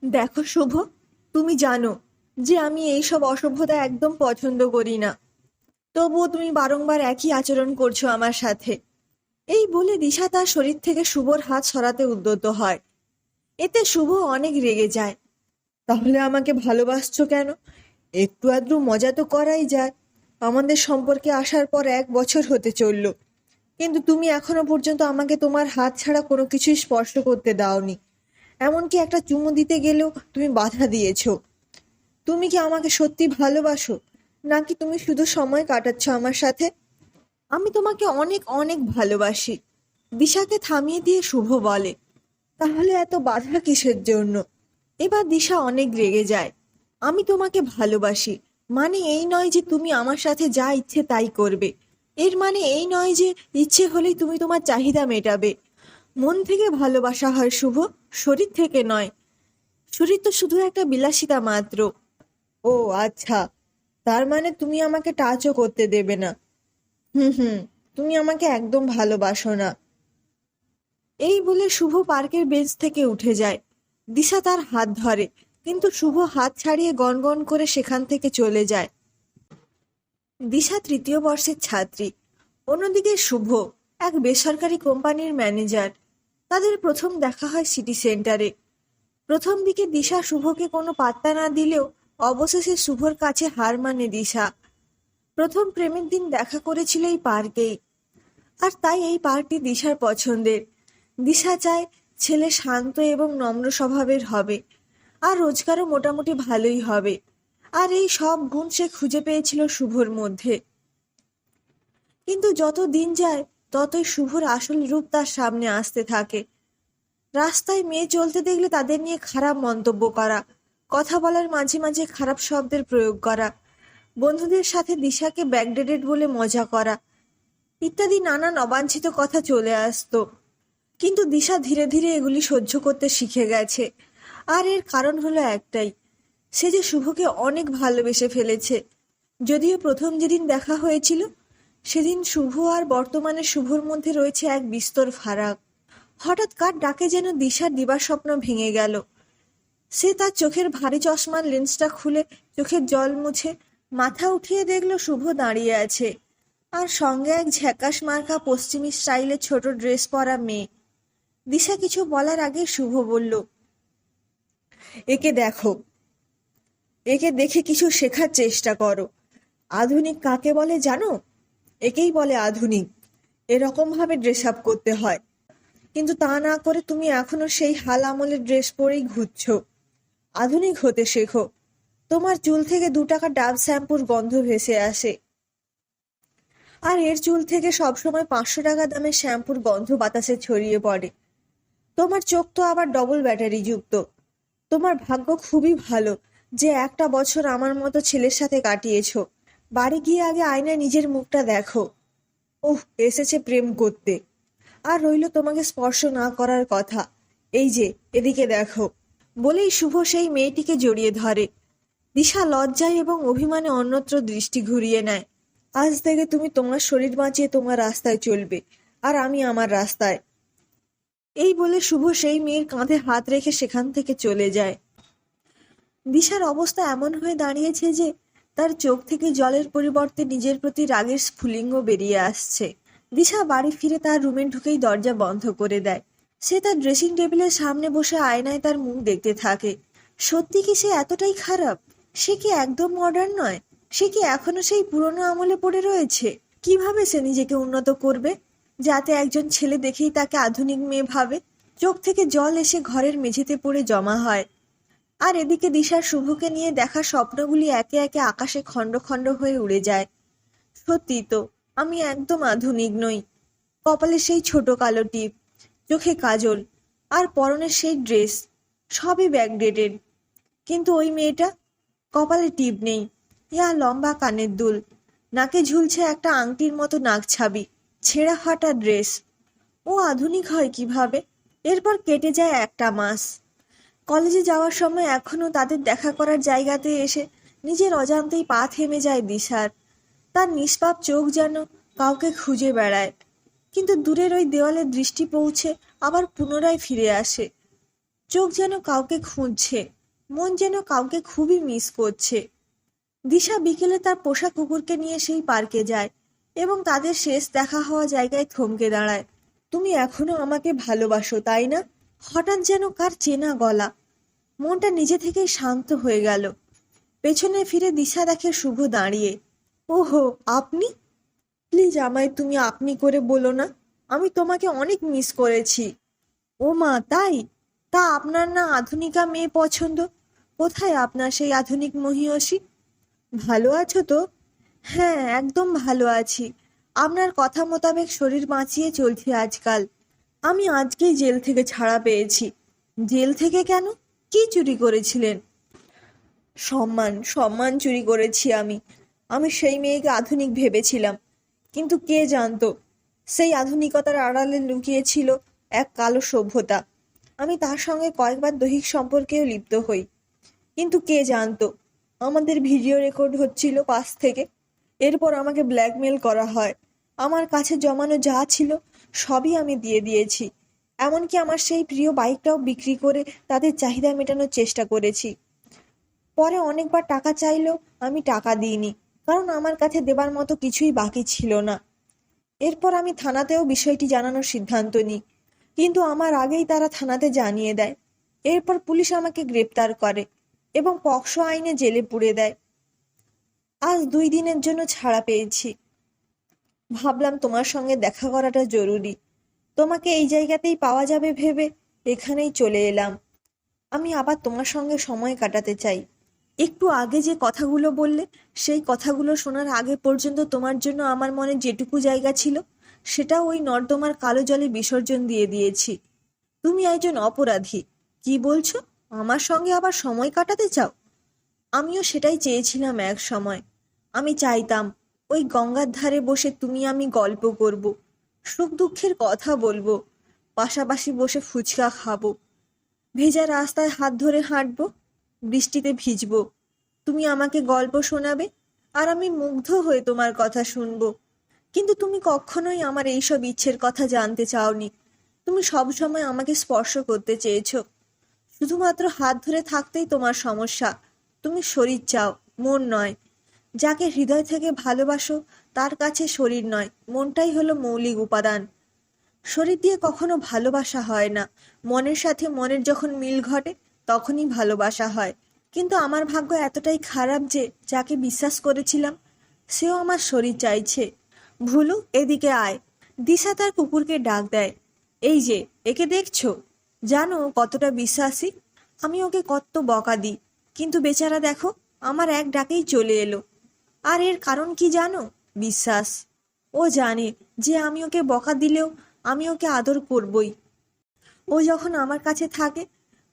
দেখো শুভ, তুমি জানো যে আমি এইসব অসভ্যতা একদম পছন্দ করি না। তবুও তুমি বারংবার একই আচরণ করছো আমার সাথে। এই বলে দিশা তার শরীর থেকে শুভর হাত সরাতে উদ্যত হয়। এতে শুভ অনেক রেগে যায়। তাহলে আমাকে ভালোবাসছো কেন? একটু আধটু মজা তো করাই যায়। আমাদের সম্পর্কে আসার পর 1 বছর হতে চললো, কিন্তু তুমি এখনো পর্যন্ত আমাকে তোমার হাত ছাড়া কোনো কিছুই স্পর্শ করতে দাওনি। এমনকি একটা চুমু দিতে গেলেও তুমি বাধা দিয়েছো। তুমি কি আমাকে সত্যি ভালোবাসো, নাকি তুমি শুধু সময় কাটাচ্ছ আমার সাথে? আমি তোমাকে অনেক অনেক ভালোবাসি। দিশাকে থামিয়ে দিয়ে শুভ বলে, তাহলে এত বাধা কিসের জন্য? এবার দিশা অনেক রেগে যায়। আমি তোমাকে ভালোবাসি মানে এই নয় যে তুমি আমার সাথে যা ইচ্ছে তাই করবে। এর মানে এই নয় যে ইচ্ছে হলেই তুমি তোমার চাহিদা মেটাবে। মন থেকে ভালোবাসা হয় শুভ, শরীর থেকে নয়। শরীর তো শুধু একটা বিলাসিতা মাত্র। ও আচ্ছা, তার মানে তুমি আমাকে টাচও করতে দেবে না। হুম হুম, তুমি আমাকে একদম ভালোবাসো না। এই বলে শুভ পার্কের বেঞ্চ থেকে উঠে যায়। দিশা তার হাত ধরে, কিন্তু শুভ হাত ছাড়িয়ে গনগন করে সেখান থেকে চলে যায়। দিশা 3য় বর্ষের ছাত্রী, অন্যদিকে শুভ এক বেসরকারি কোম্পানির ম্যানেজার। তাদের প্রথম দেখা হয় সিটি সেন্টারে। প্রথম দিকে দিশা শুভকে কোনো পাত্তা না দিলেও অবশেষে শুভর কাছে হার মানে দিশা। প্রথম প্রেমের দিন দেখা করেছিল এই পার্কেই, আর তাই এই পার্কটি দিশার পছন্দের। দিশা চায় ছেলে শান্ত এবং নম্র স্বভাবের হবে, আর রোজগারও মোটামুটি ভালোই হবে। আর এই সব গুণ সে খুঁজে পেয়েছিল শুভর মধ্যে। কিন্তু যত দিন যায় ততই শুভর আসল রূপ তার সামনে আসতে থাকে। রাস্তায় মেয়ে চলতে দেখলে তাদের নিয়ে খারাপ মন্তব্য করা, কথা বলার মাঝে মাঝে খারাপ শব্দের প্রয়োগ করা, বন্ধুদের সাথে দিশাকে ব্যাকডেটেড বলে মজা করা ইত্যাদি নানান অবাঞ্ছিত কথা চলে আসতো। কিন্তু দিশা ধীরে ধীরে এগুলি সহ্য করতে শিখে গেছে। আর এর কারণ হলো একটাই, সে যে শুভকে অনেক ভালোবেসে ফেলেছে। যদিও প্রথম যেদিন দেখা হয়েছিল সেদিন শুভ আর বর্তমানে শুভর মধ্যে রয়েছে এক বিস্তর ফারাক। হঠাৎ কার ডাকে যেন দিশার দিবাস্বপ্ন ভেঙে গেল। সে তার চোখের ভারী চশমার লেন্সটা খুলে চোখের জল মুছে মাথা উঠিয়ে দেখল শুভ দাঁড়িয়ে আছে, আর সঙ্গে এক ঝ্যাকাশ মার্কা পশ্চিমী স্টাইলের ছোট ড্রেস পরা মেয়ে। দিশা কিছু বলার আগে শুভ বলল, একে দেখো, একে দেখে কিছু শেখার চেষ্টা করো। আধুনিক কাকে বলে জানো? একেই বলে আধুনিক। এরকম ভাবে ড্রেস আপ করতে হয়, কিন্তু তা না করে তুমি এখনো সেই হাল আমলের ড্রেস পরেই ঘুরছো। আধুনিক হতে শেখো। তোমার চুল থেকে 2 টাকা ডাব শ্যাম্পুর গন্ধ ভেসে আসে, আর এর চুল থেকে সবসময় 500 টাকা দামের শ্যাম্পুর গন্ধ বাতাসে ছড়িয়ে পড়ে। তোমার চোখ তো আবার ডবল ব্যাটারি যুক্ত। তোমার ভাগ্য খুবই ভালো যে একটা বছর আমার মতো ছেলের সাথে কাটিয়েছো। বাড়ি গিয়ে আগে আয়নায় নিজের মুখটা দেখো। উহ, এসেছে প্রেম করতে। আর রইলো তোমাকে স্পর্শ না করার কথা। এই যে, এদিকে দেখো। বলেই শুভ সেই মেয়েটিকে জড়িয়ে ধরে। দিশা লজ্জায় এবং অভিমানে অন্যত্র দৃষ্টি ঘুরিয়ে নেয়। আজ থেকে তুমি তোমার শরীর বাঁচিয়ে তোমার রাস্তায় চলবে, আর আমি আমার রাস্তায়। এই বলে শুভ সেই মেয়ের কাঁধে হাত রেখে সেখান থেকে চলে যায়। দিশার অবস্থা এমন হয়ে দাঁড়িয়েছে যে তার চোখ থেকে জলের পরিবর্তে নিজের প্রতি রাগের স্ফুলিঙ্গ বেরিয়ে আসছে। দিশা বাড়ি ফিরে তার রুমে ঢুকেই দরজা বন্ধ করে দেয়। সে তার ড্রেসিং টেবিলের সামনে বসে আয়নায় তার মুখ দেখতে থাকে। সত্যি কি সে এতটাই খারাপ? সে কি একদম মডার্ন নয়? সে কি এখনো সেই পুরনো আমলে পড়ে রয়েছে? কিভাবে সে নিজেকে উন্নত করবে যাতে একজন ছেলে দেখেই তাকে আধুনিক মেয়ে ভাবে? চোখ থেকে জল এসে ঘরের মেঝেতে পড়ে জমা হয়। আর এদিকে দিশার শুভকে নিয়ে দেখা স্বপ্নগুলি একে একে আকাশে খণ্ড খণ্ড হয়ে উড়ে যায়। সত্যি তো, আমি একদম আধুনিক নই। কপালে সেই ছোট কালো টিপ, চোখে কাজল, আর পরনের সেই ড্রেস, সবই ব্যাকডেটেড। কিন্তু ওই মেয়েটা, কপালে টিপ নেই, ইয়া লম্বা কানের দুল, নাকে ঝুলছে একটা আংটির মতো নাকছাবি, ছেঁড়া ফাটা ড্রেস। ও আধুনিক হয় কিভাবে? এরপর কেটে যায় একটা মাস। কলেজে যাওয়ার সময় এখনো তাদের দেখা করার জায়গাতে এসে নিজের অজান্তেই পা থেমে যায় দিশার। তার নিষ্পাপ চোখ যেন কাউকে খুঁজে বেড়ায়, কিন্তু দূরের ওই দেওয়ালে দৃষ্টি পৌঁছে আবার পুনরায় ফিরে আসে। চোখ যেন কাউকে খুঁজছে, মন যেন কাউকে খুবই মিস করছে। দিশা বিকেলে তার পোষা কুকুরকে নিয়ে সেই পার্কে যায় এবং তাদের শেষ দেখা হওয়া জায়গায় থমকে দাঁড়ায়। তুমি এখনো আমাকে ভালোবাসো, তাই না? হঠাৎ যেন কার চেনা গলা। মনটা নিজে থেকেই শান্ত হয়ে গেল। পেছনে ফিরে দিশা দেখে শুভ দাঁড়িয়ে। ওহো, আপনি? প্লিজ আমায় তুমি আপনি করে বলো না। আমি তোমাকে অনেক মিস করেছি। ও মা, তাই? তা আপনার না আধুনিকা মেয়ে পছন্দ? কোথায় আপনার সেই আধুনিক মহিয়সী? ভালো আছো তো? হ্যাঁ, একদম ভালো আছি। আপনার কথা মোতাবেক শরীর বাঁচিয়ে চলছি আজকাল। আমি আজকেই জেল থেকে ছাড়া পেয়েছি। জেল থেকে কেন? কি চুরি করেছিলেন? সম্মান, সম্মান চুরি করেছি আমি। আমি সেই মেয়েকে আধুনিক ভেবেছিলাম, কিন্তু কে জানতো সেই আধুনিকতার আড়ালে লুকিয়েছিল এক কালো সভ্যতা। আমি তার সঙ্গে কয়েকবার দৈহিক সম্পর্কেও লিপ্ত হই, কিন্তু কে জানতো আমাদের ভিডিও রেকর্ড হচ্ছিল পাশ থেকে। এরপর আমাকে ব্ল্যাকমেল করা হয়। আমার কাছে জমানো যা ছিল সবই আমি দিয়ে দিয়েছি। এমনকি আমার সেই প্রিয় বাইকটাও বিক্রি করে তাদের চাহিদা মেটানোর চেষ্টা করেছি। পরে অনেকবার টাকা চাইলেও আমি টাকা দিইনি, কারণ আমার কাছে দেবার মতো কিছুই বাকি ছিল না। এরপর আমি থানাতেও বিষয়টি জানানোর সিদ্ধান্ত নিই, কিন্তু আমার আগেই তারা থানাতে জানিয়ে দেয়। এরপর পুলিশ আমাকে গ্রেপ্তার করে এবং পকসো আইনে জেলে পুরে দেয়। আজ 2 দিনের জন্য ছাড়া পেয়েছি। ভাবলাম তোমার সঙ্গে দেখা করাটা জরুরি। তোমাকে এই জায়গাতেই পাওয়া যাবে ভেবে এখানেই চলে এলাম। আমি আবার তোমার সঙ্গে সময় কাটাতে চাই। একটু আগে যে কথাগুলো বললে, সেই কথাগুলো শোনার আগে পর্যন্ত তোমার জন্য আমার মনে যেটুকু জায়গা ছিল সেটাও ওই নর্দমার কালো জলে বিসর্জন দিয়ে দিয়েছি। তুমি একজন অপরাধী। কি বলছো? আমার সঙ্গে আবার সময় কাটাতে চাও? আমিও সেটাই চেয়েছিলাম এক সময়। আমি চাইতাম ওই গঙ্গার ধারে বসে তুমি আমি গল্প করব, সুখ দুঃখের কথা বলবো, পাশাপাশি বসে ফুচকা খাবো, ভেজা রাস্তায় হাত ধরে হাঁটবো, বৃষ্টিতে ভিজবো। তুমি আমাকে গল্প শোনাবে আর আমি মুগ্ধ হয়ে তোমার কথা শুনবো। কিন্তু তুমি কখনোই আমার এইসব ইচ্ছের কথা জানতে চাওনি। তুমি সবসময় আমাকে স্পর্শ করতে চেয়েছো। শুধুমাত্র হাত ধরে থাকতেই তোমার সমস্যা। তুমি শরীর চাও, মন নয়। যাকে হৃদয় থেকে ভালোবাসো তার কাছে শরীর নয়, মনটাই হলো মৌলিক উপাদান। শরীর দিয়ে কখনো ভালোবাসা হয় না। মনের সাথে মনের যখন মিল ঘটে তখনই ভালোবাসা হয়। কিন্তু আমার ভাগ্য এতটাই খারাপ যে যাকে বিশ্বাস করেছিলাম সেও আমার শরীর চাইছে। ভুলু, এদিকে আয়। দিশা তার কুকুরকে ডাক দেয়। এই যে, একে দেখছো? জানো ও কতটা বিশ্বাসী? আমি ওকে কত বকা দিই, কিন্তু বেচারা দেখো আমার এক ডাকেই চলে এলো। আর এর কারণ কি জানো? বিশ্বাস। ও জানে যে আমি ওকে বকা দিলেও আমি ওকে আদর করবই। ও যখন আমার কাছে থাকে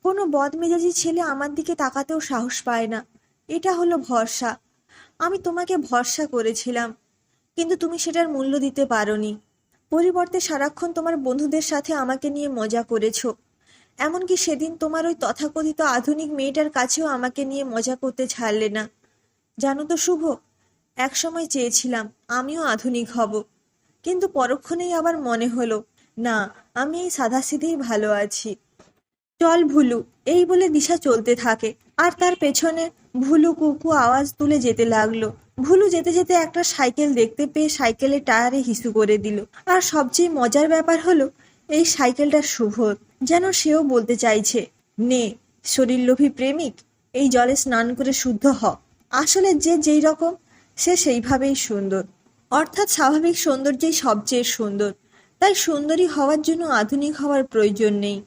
কোনো বদমেজাজি ছেলে আমার দিকে তাকাতেও সাহস পায় না। এটা হলো ভরসা। আমি তোমাকে ভরসা করেছিলাম, কিন্তু তুমি সেটার মূল্য দিতে পারোনি। পরিবর্তে সারাক্ষণ তোমার বন্ধুদের সাথে আমাকে নিয়ে মজা করেছো। এমনকি সেদিন তোমার ওই তথাকথিত আধুনিক মেয়েটার কাছেও আমাকে নিয়ে মজা করতে ছাড়লে না। জানো তো শুভ, একসময় চেয়েছিলাম আমিও আধুনিক হব, কিন্তু পরক্ষণেই আবার মনে হলো না, আমি এই সাধাসিধেই ভালো আছি। চল ভুলু, এই বলে দিশা চলতে থাকে আর তার পেছনে ভুলু কুকু আওয়াজ তুলে যেতে লাগলো। ভুলু যেতে যেতে একটা সাইকেল দেখতে পেয়ে সাইকেলের টায়ারে হিসু করে দিল। আর সবচেয়ে মজার ব্যাপার হলো এই সাইকেলটা শুভ, যেন সেও বলতে চাইছে, নে শরীরলোভী প্রেমিক, এই জলে স্নান করে শুদ্ধ হ। আসলে যে যেই রকম সে সেইভাবেই সুন্দর, অর্থাৎ স্বাভাবিক সৌন্দর্যই সবচেয়ে সুন্দর। তাই সুন্দরী হওয়ার জন্য আধুনিক হওয়ার প্রয়োজন নেই।